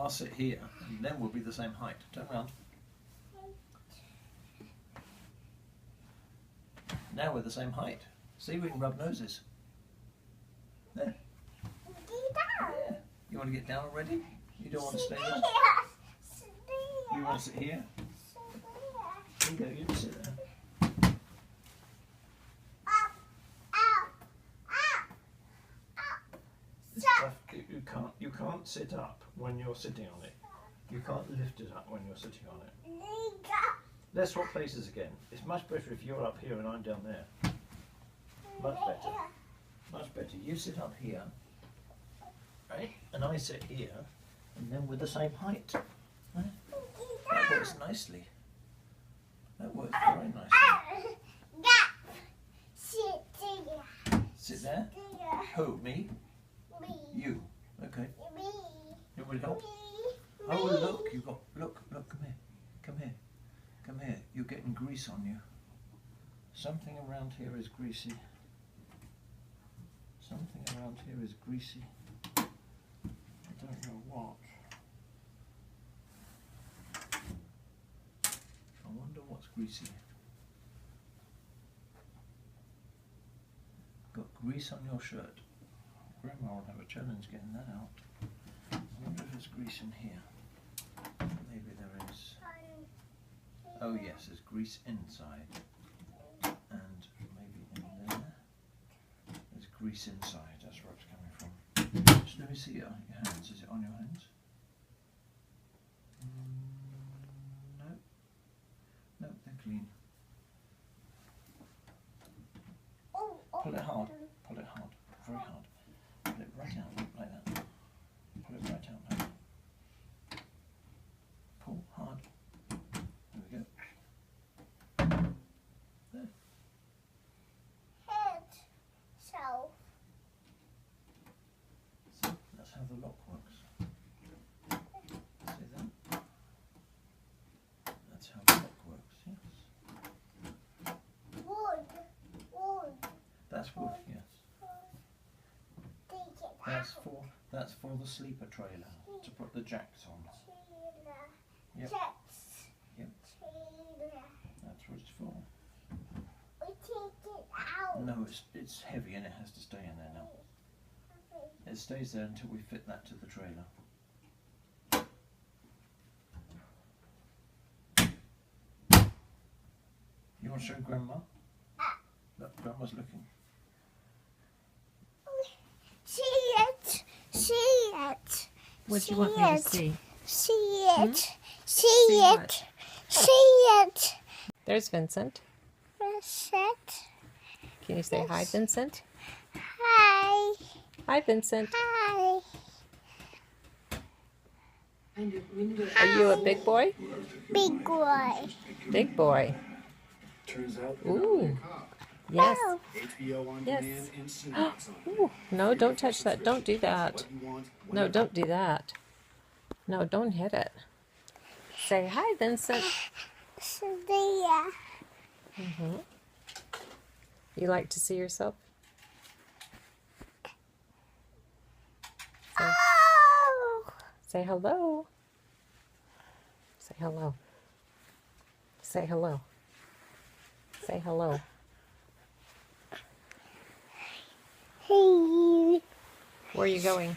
I'll sit here, and then we'll be the same height. Turn around. Now we're the same height. See, we can rub noses. There. Yeah. You want to get down already? You don't want to stay there? You want to sit here? Here you go, you can sit there. You can't sit up when you're sitting on it. You can't lift it up when you're sitting on it. Let's swap places again. It's much better if you're up here and I'm down there. Much better. Much better. You sit up here, right? And I sit here, and then we're the same height. Right? That works nicely. That works very nicely. Sit there? Who? Me? You. Okay. It would help. Oh, look, you got, look, come here. Come here. Come here. You're getting grease on you. Something around here is greasy. Something around here is greasy. I don't know what. I wonder what's greasy. Got grease on your shirt. Grandma will have a challenge getting that out. I wonder if there's grease in here. Maybe there is. Oh yes, there's grease inside. And maybe in there. There's grease inside, that's where it's coming from. Just let me see your hands. Is it on your hands? No. No, they're clean. Pull it hard. Pull it hard. Very hard. Pull it right out like that. Pull it right out like that. Pull hard. There we go. There. So that's how the lock works. See that? That's how the lock works, yes. Wood. That's wood, yes. That's for the sleeper trailer, to put the jacks on. Yep. Yep. That's what it's for. No, it's heavy and it has to stay in there now. It stays there until we fit that to the trailer. You want to show Grandma? Look, Grandma's looking. See it. What do you want me to see? See it. See what? it. See it. There's Vincent. Vincent. Can you say hi, Vincent? Hi. Hi, Vincent. Hi. Are you a big boy? Big boy. Big boy. Turns out Ooh. Yes. Oh. HBO on Yes. demand instant hits on Ooh. No, don't touch that. Don't do that. what you want. No, don't do that. No, don't hit it. Say hi, Vincent. Sophia. You like to see yourself? Say, Oh. say hello. Say hello. Say hello. Say hello. Hey. Where are you going?